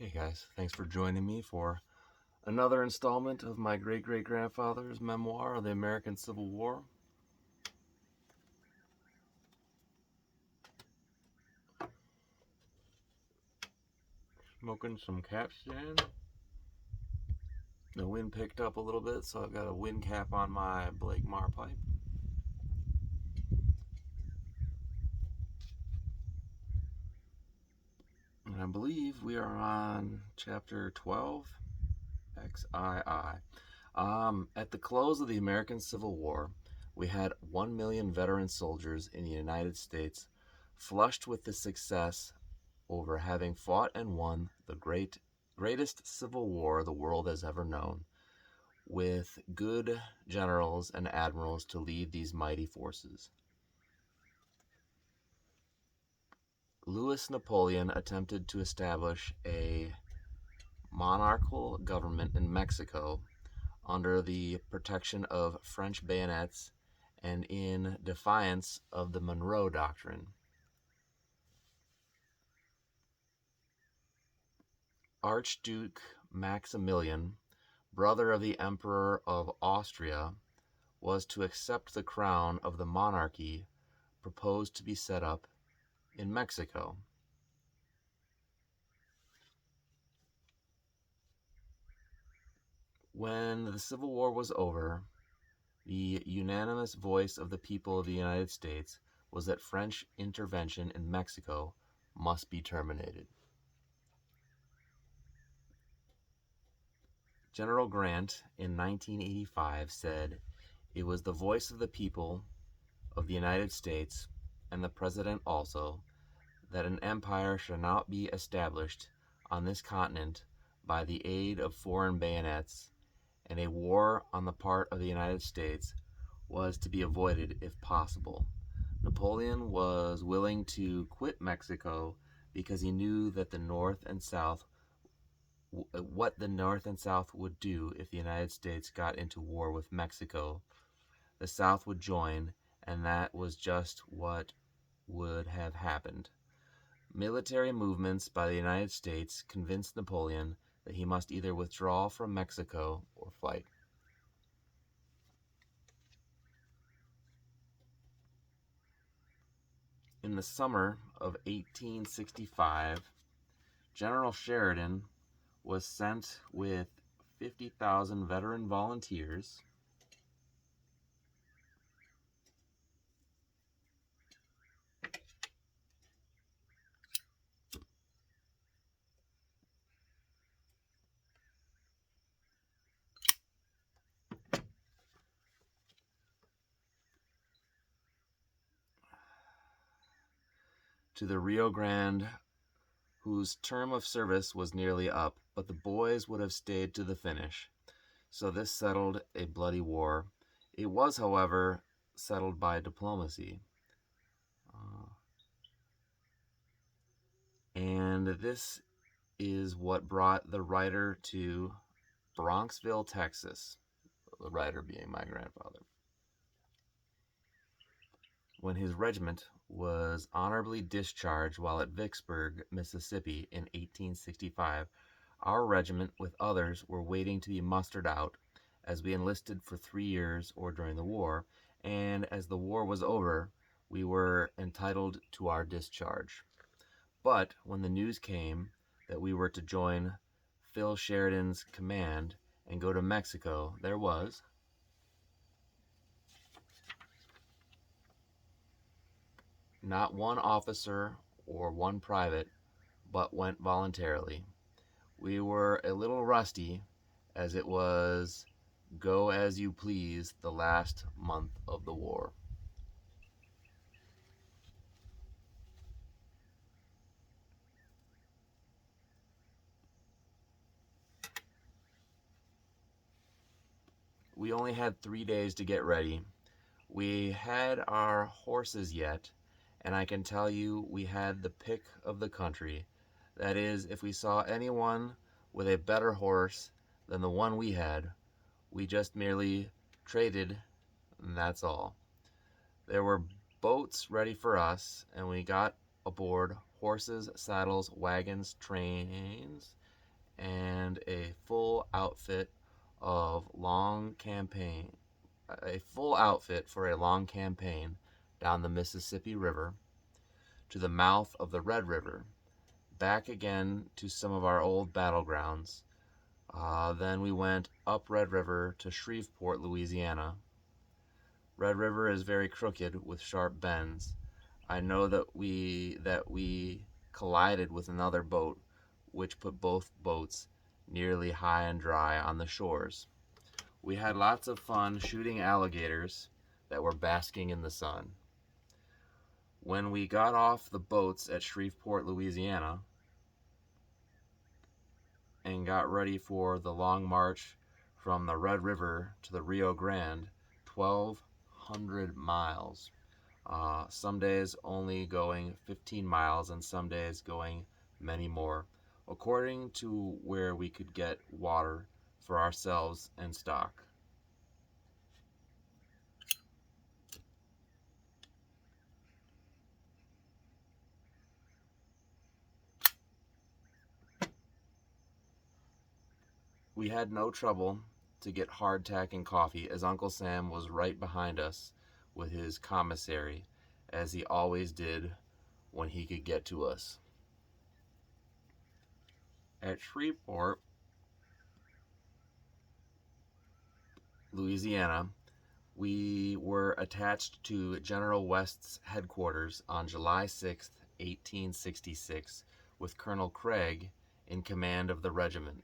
Hey guys, thanks for joining me for another installment of my great-great-grandfather's memoir of the American Civil War. Smoking some capstan. The wind picked up a little bit, so I've got a wind cap on my Blake Mar pipe. And I believe we are on chapter 12, XII. At the close of the American Civil War, we had 1 million veteran soldiers in the United States, flushed with the success over having fought and won the greatest civil war the world has ever known, with good generals and admirals to lead these mighty forces. Louis Napoleon attempted to establish a monarchical government in Mexico under the protection of French bayonets and in defiance of the Monroe Doctrine. Archduke Maximilian, brother of the Emperor of Austria, was to accept the crown of the monarchy proposed to be set up in Mexico. When the Civil War was over, the unanimous voice of the people of the United States was that French intervention in Mexico must be terminated. General Grant in 1985 said, "It was the voice of the people of the United States, and the President also, that an empire shall not be established on this continent by the aid of foreign bayonets, and a war on the part of the United States was to be avoided if possible." Napoleon was willing to quit Mexico because he knew that what the North and South would do if the United States got into war with Mexico. The South would join, and that was just what would have happened. Military movements by the United States convinced Napoleon that he must either withdraw from Mexico or fight. In the summer of 1865, General Sheridan was sent with 50,000 veteran volunteers to the Rio Grande, whose term of service was nearly up, but the boys would have stayed to the finish. So this settled a bloody war. It was, however, settled by diplomacy. And this is what brought the writer to Bronxville, Texas, the writer being my grandfather. When his regiment was honorably discharged while at Vicksburg, Mississippi in 1865, our regiment with others were waiting to be mustered out, as we enlisted for 3 years or during the war, and as the war was over, we were entitled to our discharge. But when the news came that we were to join Phil Sheridan's command and go to Mexico, there was not one officer or one private, but went voluntarily. We were a little rusty, as it was go as you please the last month of the war. We only had 3 days to get ready. We had our horses yet, and I can tell you we had the pick of the country. That is, if we saw anyone with a better horse than the one we had, we just merely traded, and that's all. There were boats ready for us, and we got aboard horses, saddles, wagons, trains, and a full outfit of long campaign, a full outfit for a long campaign down the Mississippi River to the mouth of the Red River, back again to some of our old battlegrounds. Then we went up Red River to Shreveport, Louisiana. Red River is very crooked with sharp bends. I know that we collided with another boat, which put both boats nearly high and dry on the shores. We had lots of fun shooting alligators that were basking in the sun. When we got off the boats at Shreveport, Louisiana, and got ready for the long march from the Red River to the Rio Grande, 1,200 miles. Some days only going 15 miles, and some days going many more, according to where we could get water for ourselves and stock. We had no trouble to get hardtack and coffee, as Uncle Sam was right behind us with his commissary, as he always did when he could get to us. At Shreveport, Louisiana, we were attached to General West's headquarters on July 6th, 1866, with Colonel Craig in command of the regiment.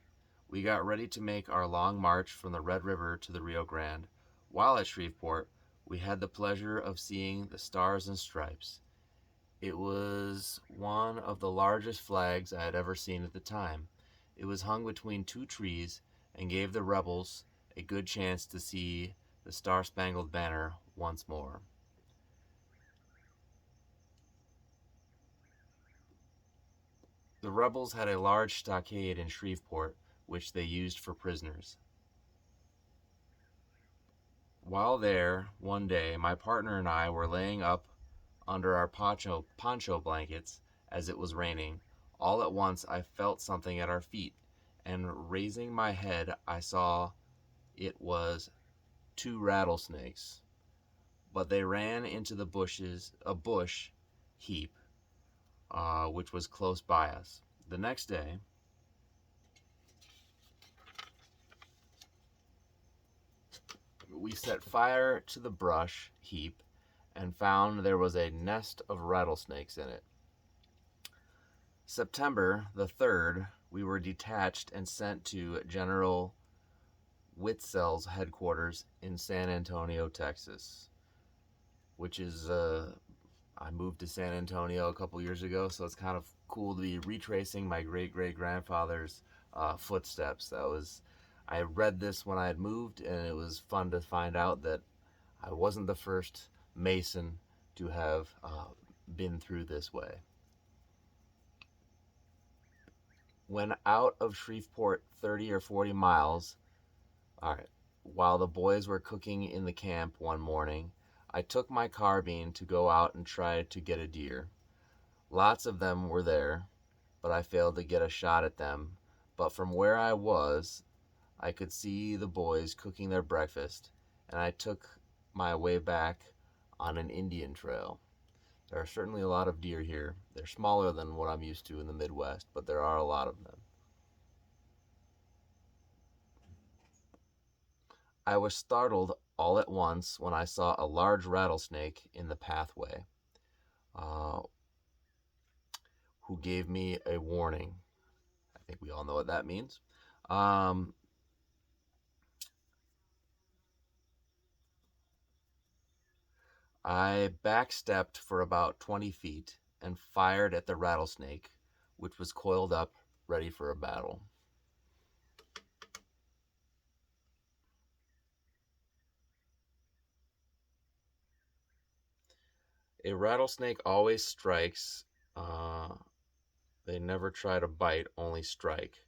We got ready to make our long march from the Red River to the Rio Grande. While at Shreveport, we had the pleasure of seeing the Stars and Stripes. It was one of the largest flags I had ever seen at the time. It was hung between two trees and gave the rebels a good chance to see the Star Spangled Banner once more. The rebels had a large stockade in Shreveport, which they used for prisoners. While there, one day, my partner and I were laying up under our poncho blankets as it was raining. All at once, I felt something at our feet, and raising my head, I saw it was two rattlesnakes. But they ran into the bushes, a bush heap, which was close by us. The next day, we set fire to the brush heap and found there was a nest of rattlesnakes in it. September the 3rd, we were detached and sent to General Witzel's headquarters in San Antonio, Texas, which is I moved to San Antonio a couple years ago, so it's kind of cool to be retracing my great great grandfather's footsteps. I read this when I had moved, and it was fun to find out that I wasn't the first Mason to have been through this way. When out of Shreveport 30 or 40 miles, all right, while the boys were cooking in the camp one morning, I took my carbine to go out and try to get a deer. Lots of them were there, but I failed to get a shot at them. But from where I was, I could see the boys cooking their breakfast, and I took my way back on an Indian trail. There are certainly a lot of deer here. They're smaller than what I'm used to in the Midwest, but there are a lot of them. I was startled all at once when I saw a large rattlesnake in the pathway, uh, who gave me a warning. I think we all know what that means. Um, I backstepped for about 20 feet and fired at the rattlesnake, which was coiled up, ready for a battle. A rattlesnake always strikes. They never try to bite, only strike.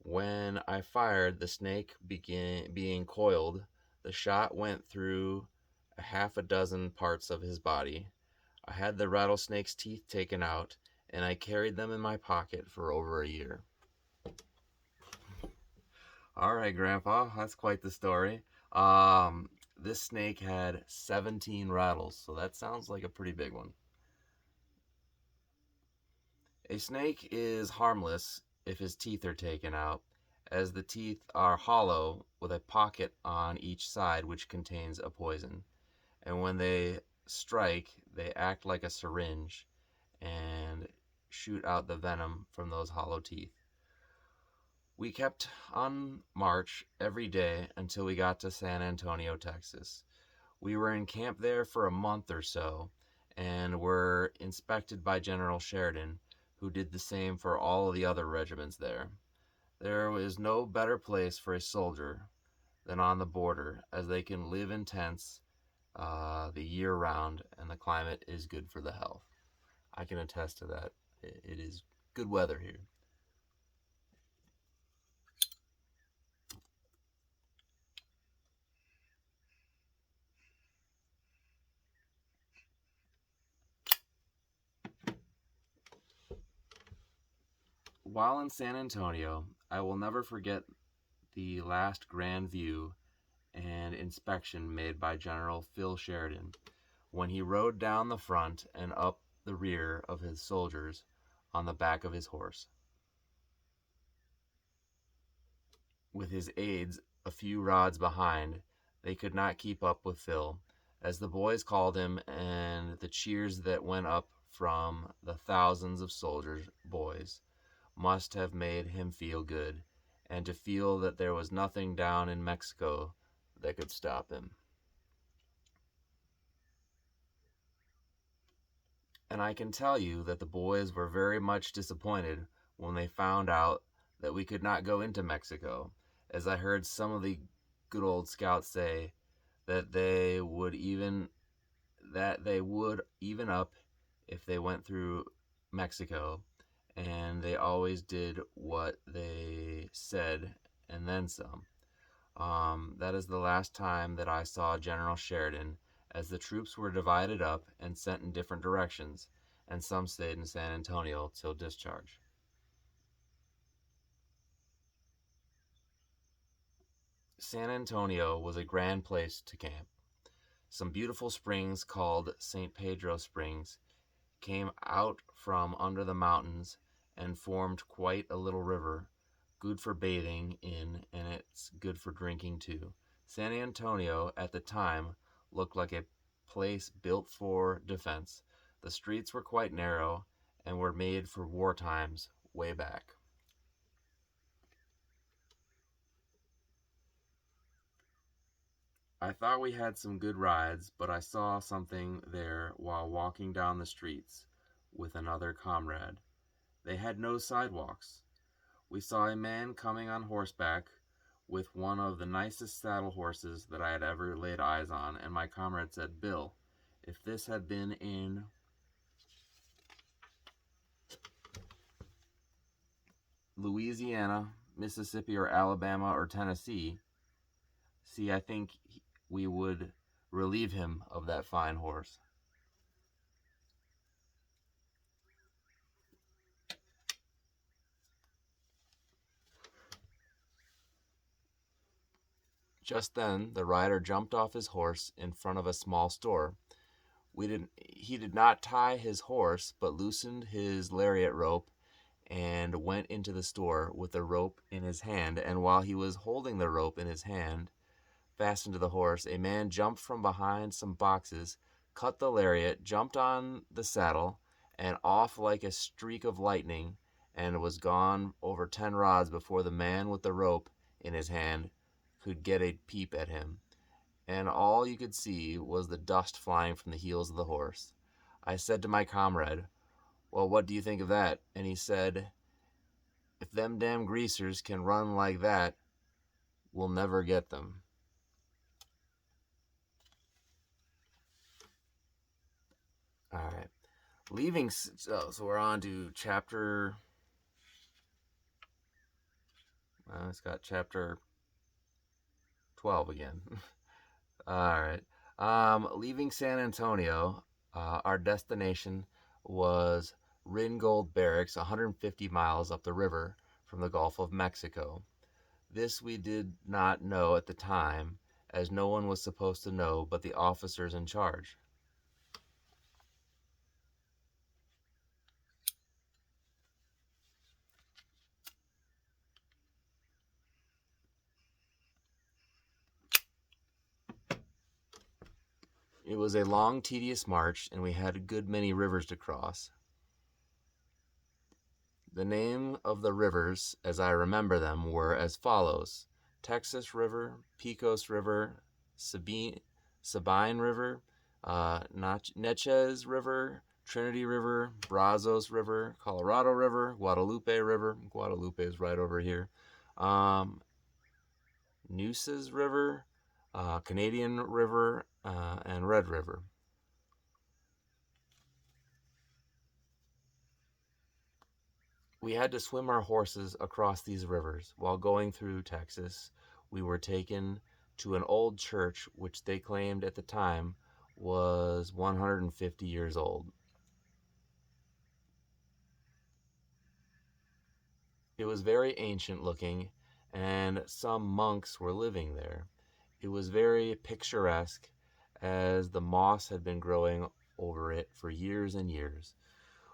When I fired, the snake began being coiled. The shot went through a half a dozen parts of his body. I had the rattlesnake's teeth taken out, and I carried them in my pocket for over a year. All right, Grandpa, that's quite the story. This snake had 17 rattles, so that sounds like a pretty big one. A snake is harmless if his teeth are taken out, as the teeth are hollow with a pocket on each side which contains a poison. And when they strike, they act like a syringe and shoot out the venom from those hollow teeth. We kept on march every day until we got to San Antonio, Texas. We were in camp there for a month or so and were inspected by General Sheridan, who did the same for all of the other regiments there. There is no better place for a soldier than on the border, as they can live in tents the year round and the climate is good for the health. I can attest to that. It is good weather here. While in San Antonio, I will never forget the last grand view and inspection made by General Phil Sheridan when he rode down the front and up the rear of his soldiers on the back of his horse, with his aides a few rods behind. They could not keep up with Phil, as the boys called him, and the cheers that went up from the thousands of soldiers' boys must have made him feel good, and to feel that there was nothing down in Mexico that could stop him. And I can tell you that the boys were very much disappointed when they found out that we could not go into Mexico, as I heard some of the good old scouts say that they would even up if they went through Mexico, and they always did what they said and then some. That is the last time that I saw General Sheridan, as the troops were divided up and sent in different directions, and some stayed in San Antonio till discharge. San Antonio was a grand place to camp. Some beautiful springs called St. Pedro Springs came out from under the mountains and formed quite a little river, good for bathing in, and it's good for drinking too. San Antonio at the time looked like a place built for defense. The streets were quite narrow and were made for war times way back. I thought we had some good rides, but I saw something there while walking down the streets with another comrade. They had no sidewalks. We saw a man coming on horseback with one of the nicest saddle horses that I had ever laid eyes on, and my comrade said, "Bill, if this had been in Louisiana, Mississippi, or Alabama, or Tennessee, see, I think we would relieve him of that fine horse." Just then the rider jumped off his horse in front of a small store. He did not tie his horse, but loosened his lariat rope and went into the store with the rope in his hand. And while he was holding the rope in his hand, fastened to the horse, a man jumped from behind some boxes, cut the lariat, jumped on the saddle, and off like a streak of lightning, and was gone over 10 rods before the man with the rope in his hand could get a peep at him, and all you could see was the dust flying from the heels of the horse. I said to my comrade, "Well, what do you think of that?" And he said, "If them damn greasers can run like that, we'll never get them." All right. So we're on to chapter. It's got chapter 12 again. All right. Leaving San Antonio, our destination was Ringgold Barracks, 150 miles up the river from the Gulf of Mexico. This we did not know at the time, as no one was supposed to know but the officers in charge. It was a long, tedious march, and we had a good many rivers to cross. The name of the rivers, as I remember them, were as follows: Texas River, Pecos River, Sabine River, Neches River, Trinity River, Brazos River, Colorado River, Guadalupe River. Guadalupe is right over here. Um, Nueces River, Canadian River, and Red River. We had to swim our horses across these rivers. While going through Texas, we were taken to an old church which they claimed at the time was 150 years old. It was very ancient looking, and some monks were living there. It was very picturesque, as the moss had been growing over it for years and years.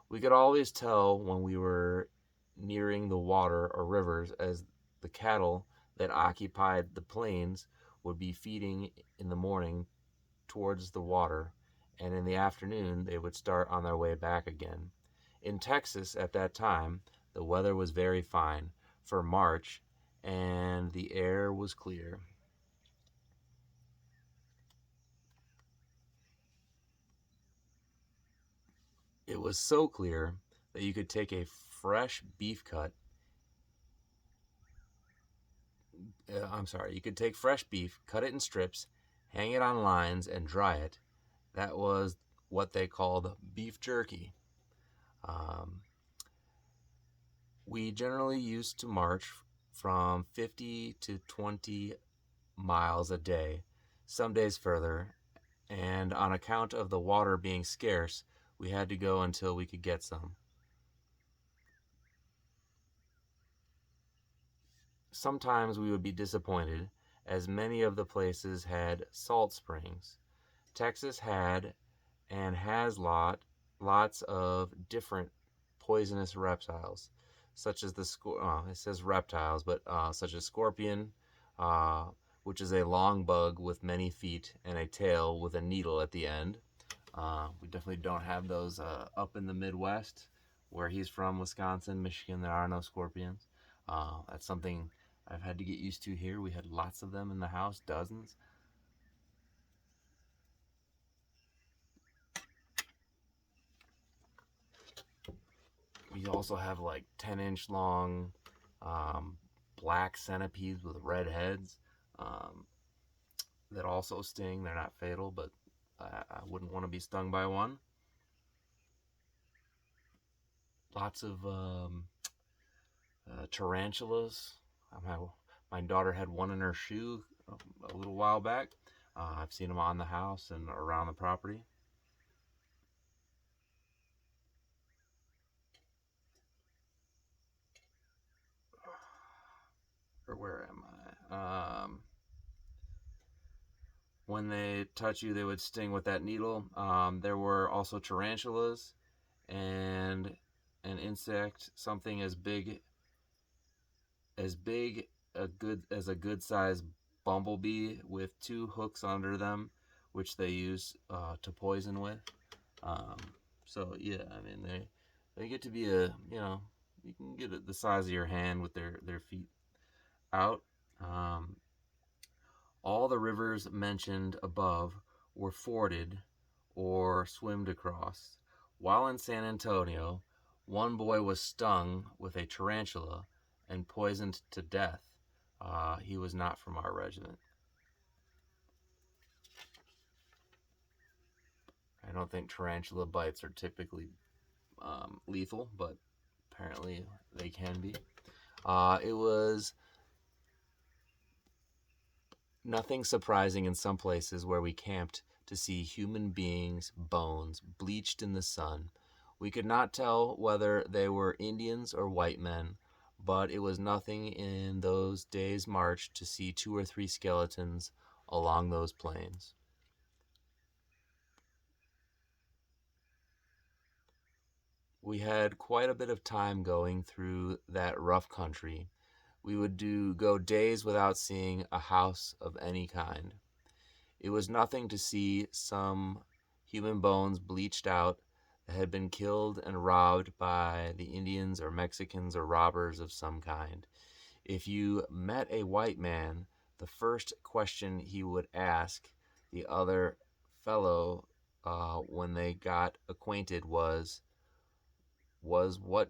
We could always tell when we were nearing the water or rivers, as the cattle that occupied the plains would be feeding in the morning towards the water, and in the afternoon they would start on their way back again. In Texas at that time, the weather was very fine for March, and the air was clear. It was so clear that you could take a fresh beef cut. You could take fresh beef, cut it in strips, hang it on lines, and dry it. That was what they called beef jerky. Um, we generally used to march from 50 to 20 miles a day, some days further, and on account of the water being scarce, we had to go until we could get some. Sometimes we would be disappointed, as many of the places had salt springs. Texas had and has lots of different poisonous reptiles, such as it says reptiles, but such as scorpion, uh, which is a long bug with many feet and a tail with a needle at the end. We definitely don't have those up in the Midwest, where he's from, Wisconsin, Michigan. There are no scorpions. That's something I've had to get used to here. We had lots of them in the house, dozens. We also have like 10-inch long um, black centipedes with red heads um, that also sting. They're not fatal, but I wouldn't want to be stung by one. Lots of tarantulas. My, my daughter had one in her shoe a little while back. I've seen them on the house and around the property. Or where am I? When they touch you, they would sting with that needle. There were also tarantulas and an insect, something as big a good sized bumblebee with two hooks under them, which they use to poison with. Um, so yeah, I mean they get to be you can get it the size of your hand with their feet out. Um, all the rivers mentioned above were forded or swimmed across. While in San Antonio, one boy was stung with a tarantula and poisoned to death. He was not from our regiment. I don't think tarantula bites are typically lethal, but apparently they can be. It was nothing surprising in some places where we camped to see human beings' bones bleached in the sun. We could not tell whether they were Indians or white men, but it was nothing in those days' march to see 2 or 3 skeletons along those plains. We had quite a bit of time going through that rough country. We would go days without seeing a house of any kind. It was nothing to see some human bones bleached out that had been killed and robbed by the Indians or Mexicans or robbers of some kind. If you met a white man, the first question he would ask the other fellow when they got acquainted was what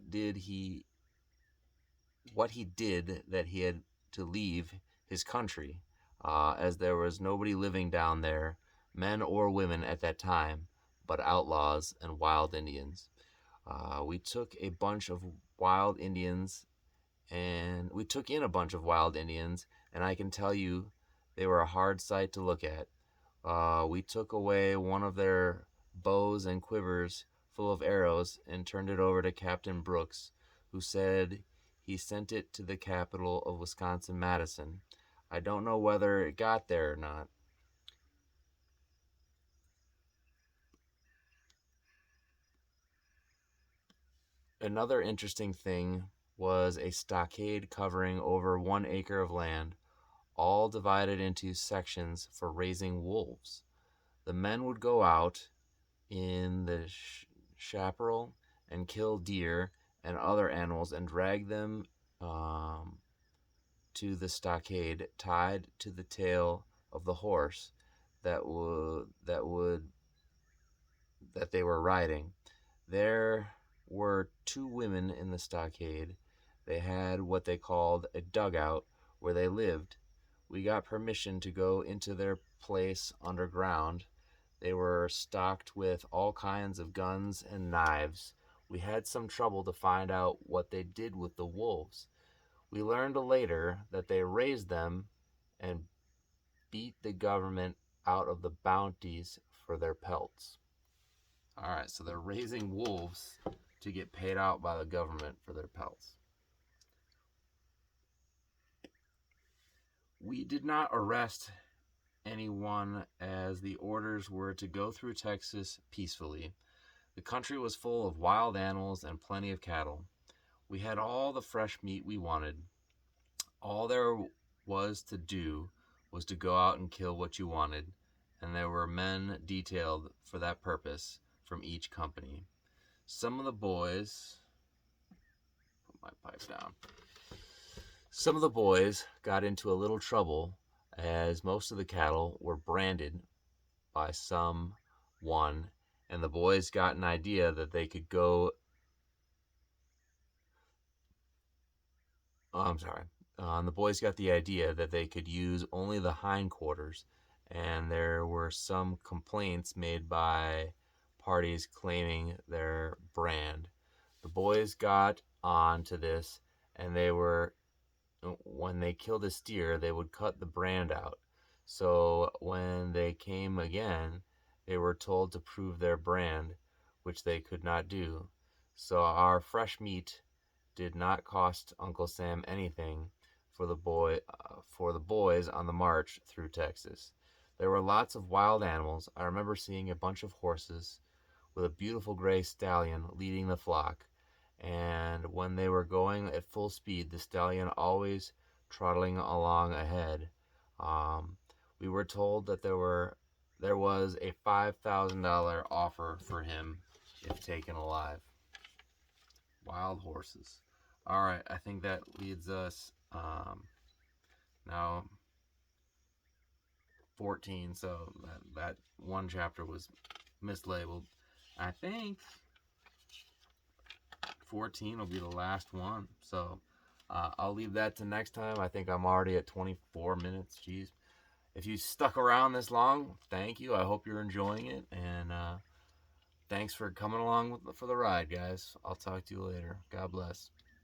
he did that he had to leave his country, as there was nobody living down there, men or women at that time, but outlaws and wild Indians. We took a bunch of wild Indians, and we took in a bunch of wild Indians, and I can tell you they were a hard sight to look at. We took away one of their bows and quivers full of arrows and turned it over to Captain Brooks, who said he sent it to the capital of Wisconsin, Madison. I don't know whether it got there or not. Another interesting thing was a stockade covering over 1 acre of land, all divided into sections for raising wolves. The men would go out in the chaparral and kill deer and other animals and drag them to the stockade, tied to the tail of the horse that they were riding. There were 2 women in the stockade. They had what they called a dugout where they lived. We got permission to go into their place underground. They were stocked with all kinds of guns and knives. We had some trouble to find out what they did with the wolves. We learned later that they raised them and beat the government out of the bounties for their pelts. All right, so they're raising wolves to get paid out by the government for their pelts. We did not arrest anyone as the orders were to go through Texas peacefully. The country was full of wild animals and plenty of cattle. We had all the fresh meat we wanted. All there was to do was to go out and kill what you wanted, and there were men detailed for that purpose from each company. Some of the boys, put my pipe down. Some of the boys got into a little trouble as most of the cattle were branded by someone, and the boys got an idea that they could go. The boys got the idea that they could use only the hindquarters, and there were some complaints made by parties claiming their brand. The boys got on to this, and when they killed a steer, they would cut the brand out. So when they came again, they were told to prove their brand, which they could not do. So our fresh meat did not cost Uncle Sam anything for the boys on the march through Texas. There were lots of wild animals. I remember seeing a bunch of horses with a beautiful gray stallion leading the flock. And when they were going at full speed, the stallion always trotting along ahead. We were told that there was a $5,000 offer for him if taken alive. Wild horses. All right, I think that leads us now 14. So that one chapter was mislabeled. I think 14 will be the last one. So I'll leave that to next time. I think I'm already at 24 minutes. Jeez. If you stuck around this long, thank you. I hope you're enjoying it. And thanks for coming along for the ride, guys. I'll talk to you later. God bless.